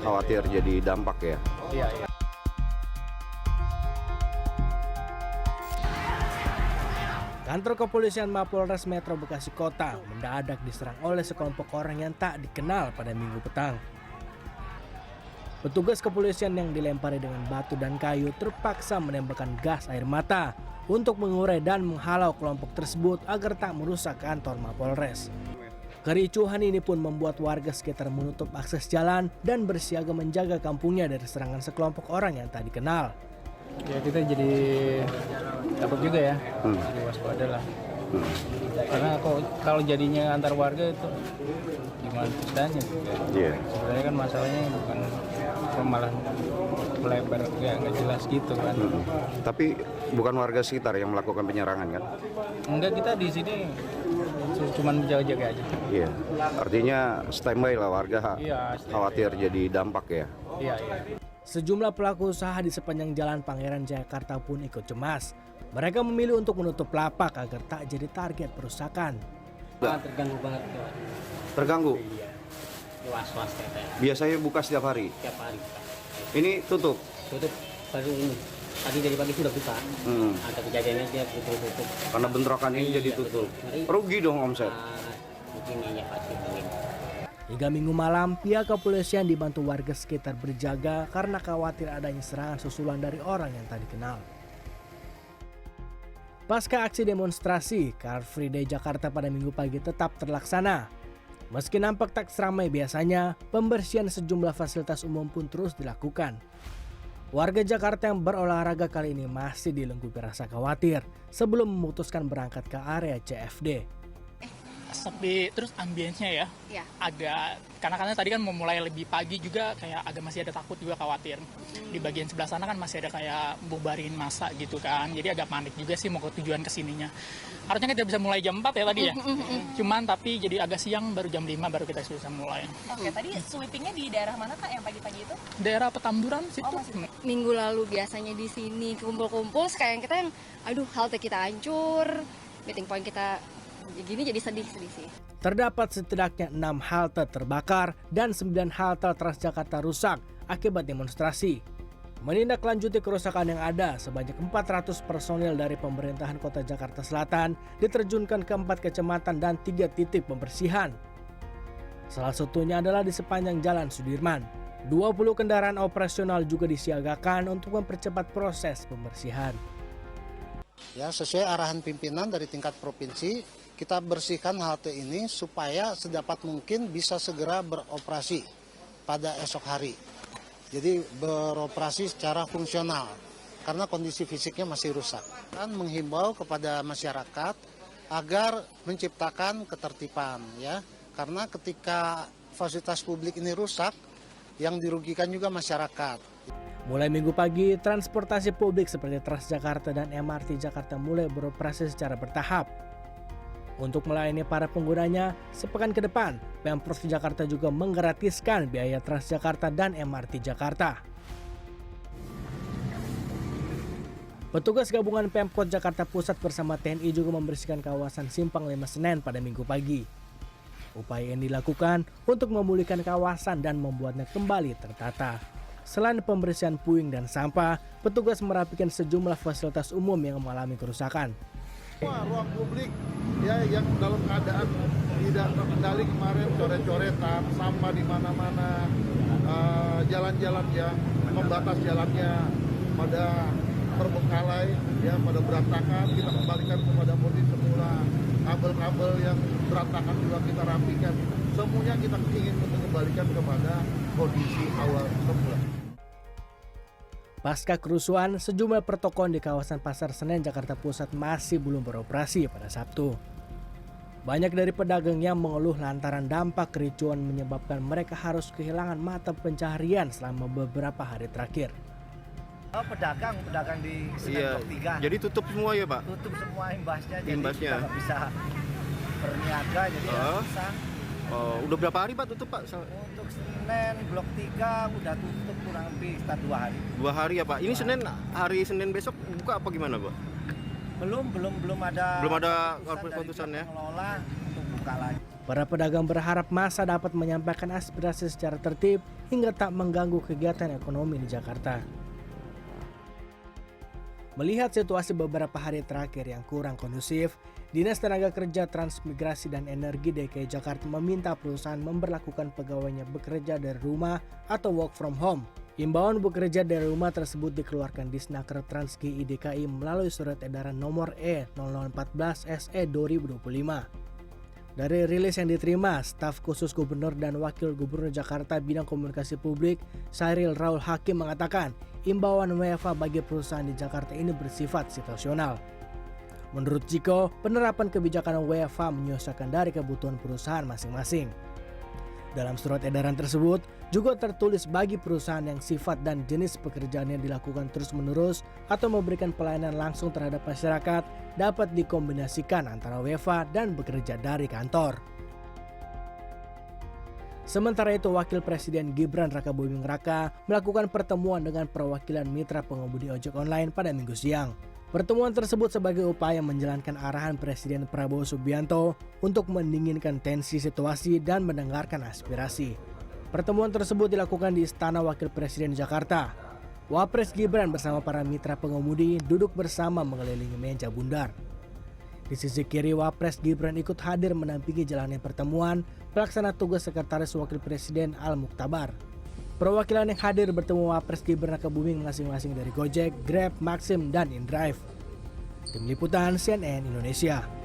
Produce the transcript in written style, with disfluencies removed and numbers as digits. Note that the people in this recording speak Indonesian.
khawatir jadi dampak ya. Iya, iya. Kantor kepolisian Mapolres Metro Bekasi Kota mendadak diserang oleh sekelompok orang yang tak dikenal pada Minggu petang. Petugas kepolisian yang dilempari dengan batu dan kayu terpaksa menembakkan gas air mata untuk mengurai dan menghalau kelompok tersebut agar tak merusak kantor Mapolres. Kericuhan ini pun membuat warga sekitar menutup akses jalan dan bersiaga menjaga kampungnya dari serangan sekelompok orang yang tak dikenal. Ya kita jadi takut juga ya, jadi waspada lah. Karena kalau jadinya antar warga itu gimana ceritanya? Iya. Sebenarnya kan masalahnya bukan malah melebar, nggak jelas gitu kan. Tapi bukan warga sekitar yang melakukan penyerangan kan? Enggak, kita di sini cuma menjaga-jaga aja. Iya. Artinya standby lah warga Iya, khawatir jadi dampak ya. Iya, iya. Sejumlah pelaku usaha di sepanjang Jalan Pangeran Jayakarta pun ikut cemas. Mereka memilih untuk menutup lapak agar tak jadi target perusakan. Terganggu banget. Terganggu? Iya. Was-was katanya. Biasanya buka setiap hari? Tiap hari. Ini tutup? Tutup baru ini. Tadi dari pagi sudah buka. Ada kejadiannya dia tutup. Karena bentrokan ini jadi tutup. Rugi dong omset? Mungkin ya pasti mungkin. Hingga Minggu malam, pihak kepolisian dibantu warga sekitar berjaga karena khawatir adanya serangan susulan dari orang yang tak dikenal. Pasca aksi demonstrasi, Car Free Day Jakarta pada Minggu pagi tetap terlaksana. Meski nampak tak seramai biasanya, pembersihan sejumlah fasilitas umum pun terus dilakukan. Warga Jakarta yang berolahraga kali ini masih dilengkapi rasa khawatir sebelum memutuskan berangkat ke area CFD. Sepi, terus ambience-nya ya, agak, karena tadi kan mau mulai lebih pagi juga kayak agak masih ada takut juga, khawatir. Di bagian sebelah sana kan masih ada kayak bubarin masa gitu kan, jadi agak panik juga sih mau ke tujuan kesininya. Harusnya kita bisa mulai jam 4 ya tadi ya, cuman tapi jadi agak siang, baru jam 5 baru kita bisa mulai. Oke, tadi sweepingnya di daerah mana Kak yang pagi-pagi itu? Daerah Petamburan situ. Minggu lalu biasanya di sini kumpul-kumpul, sekarang kita yang aduh halte kita hancur, meeting point kita gini jadi sedih sih. Terdapat setidaknya 6 halte terbakar dan 9 halte Transjakarta rusak akibat demonstrasi. Menindaklanjuti kerusakan yang ada, sebanyak 400 personil dari pemerintahan Kota Jakarta Selatan diterjunkan ke 4 kecamatan dan 3 titik pembersihan. Salah satunya adalah di sepanjang Jalan Sudirman. 20 kendaraan operasional juga disiagakan untuk mempercepat proses pembersihan. Ya, sesuai arahan pimpinan dari tingkat provinsi, kita bersihkan halte ini supaya sedapat mungkin bisa segera beroperasi pada esok hari. Jadi beroperasi secara fungsional karena kondisi fisiknya masih rusak. Dan menghimbau kepada masyarakat agar menciptakan ketertiban ya. Karena ketika fasilitas publik ini rusak, yang dirugikan juga masyarakat. Mulai Minggu pagi, transportasi publik seperti Transjakarta dan MRT Jakarta mulai beroperasi secara bertahap. Untuk melayani para penggunanya, sepekan ke depan, Pemprov Jakarta juga menggratiskan biaya Transjakarta dan MRT Jakarta. Petugas gabungan Pemkot Jakarta Pusat bersama TNI juga membersihkan kawasan Simpang 5 Senen pada Minggu pagi. Upaya yang dilakukan untuk memulihkan kawasan dan membuatnya kembali tertata. Selain pembersihan puing dan sampah, petugas merapikan sejumlah fasilitas umum yang mengalami kerusakan. Ruang publik ya yang dalam keadaan tidak terkendali kemarin, coret-coretan, sampah di mana-mana, jalan-jalan yang membatas jalannya pada terbengkalai, ya pada berantakan, kita kembalikan kepada kondisi semula. Kabel-kabel yang berantakan juga kita rapikan. Semuanya kita ingin mengembalikan kepada kondisi awal semula. Pasca kerusuhan, sejumlah pertokoan di kawasan Pasar Senen Jakarta Pusat masih belum beroperasi pada Sabtu. Banyak dari pedagang yang mengeluh lantaran dampak kericuan menyebabkan mereka harus kehilangan mata pencaharian selama beberapa hari terakhir. Pedagang di Senen Blok 3. Jadi tutup semua ya Pak? Tutup semua imbasnya. Jadi Imbasnya. kita nggak bisa berniaga, jadi nggak bisa. Udah berapa hari Pak tutup Pak? Untuk Senen Blok 3 udah tutup kurang lebih sekitar 2 hari. 2 hari ya Pak? Ini hari Senin besok buka apa gimana Pak? Belum ada keputusan ya? Pengelola untuk buka lagi. Para pedagang berharap massa dapat menyampaikan aspirasi secara tertib hingga tak mengganggu kegiatan ekonomi di Jakarta. Melihat situasi beberapa hari terakhir yang kurang kondusif, Dinas Tenaga Kerja, Transmigrasi dan Energi DKI Jakarta meminta perusahaan memberlakukan pegawainya bekerja dari rumah atau work from home. Imbauan bekerja dari rumah tersebut dikeluarkan Disnaker Trans-GI DKI melalui surat edaran nomor E0014 SE 2025. Dari rilis yang diterima, staf khusus Gubernur dan Wakil Gubernur Jakarta bidang komunikasi publik, Syahril Raul Hakim mengatakan, imbauan WFH bagi perusahaan di Jakarta ini bersifat situasional. Menurut Ciko, penerapan kebijakan WFH menyesuaikan dari kebutuhan perusahaan masing-masing. Dalam surat edaran tersebut, juga tertulis bagi perusahaan yang sifat dan jenis pekerjaannya dilakukan terus-menerus atau memberikan pelayanan langsung terhadap masyarakat dapat dikombinasikan antara WFH dan bekerja dari kantor. Sementara itu, Wakil Presiden Gibran Rakabuming Raka melakukan pertemuan dengan perwakilan mitra pengemudi ojek online pada Minggu siang. Pertemuan tersebut sebagai upaya menjalankan arahan Presiden Prabowo Subianto untuk mendinginkan tensi situasi dan mendengarkan aspirasi. Pertemuan tersebut dilakukan di Istana Wakil Presiden Jakarta. Wapres Gibran bersama para mitra pengemudi duduk bersama mengelilingi meja bundar. Di sisi kiri, Wapres Gibran ikut hadir mendampingi jalannya pertemuan pelaksana tugas Sekretaris Wakil Presiden Al-Muktabar. Perwakilan yang hadir bertemu Wapres Gibran Rakabuming masing-masing dari Gojek, Grab, Maxim, dan InDrive. Tim Liputan CNN Indonesia.